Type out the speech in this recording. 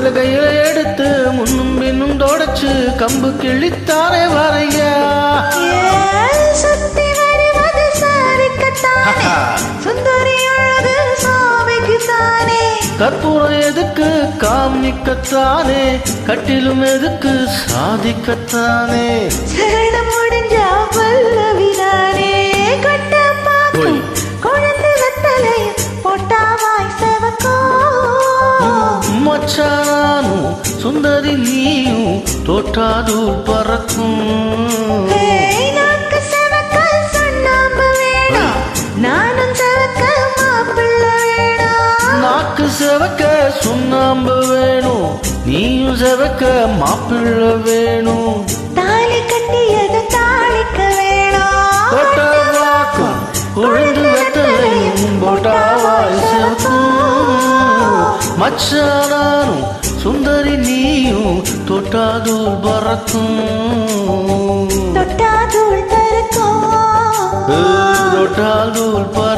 பலகையில எடுத்து முன்னும் பின்னும் தொடச்சு கம்பு கிழித்தானே வரையா சுத்தி வருவது சாரிக்கத்தானே சுந்தரி அழகு சாமிக்குத்தானே கற்பூரம் எதுக்கு காமிக்கத்தானே கட்டிலும் எதுக்கு சாதிக்கத்தானே சரணம் முடிஞ்சா பல்லவிதானே கட்ட பாக்கும் குழந்தை வெத்தலையும் பொட்டாவாய் செவக்கோ மச்சானும் சுந்தரி நீயும் தோட்டாதூர் பறக்கும் நாக்கு செவக்க சுண்ணாம்பு வேணும் நானும் செவக்க மாப்பிள்ள வேணும் நாக்கு செவக்க சுண்ணாம்பு வேணும் நீயும் செவக்க மாப்பிள்ள வேணும் தாலி கட்டியது தாளிக்க வேணும் தொட்டா வாக்கும் கொழுந்து வெத்தலையும் போட்டாவாய் செவக்கும் மச்சானும் சுந்தரி நீயும் தொட்டாதூர் பறக்கும் தொட்டாதூள் பறக்கும் தொட்டாதூர் பறக்கும்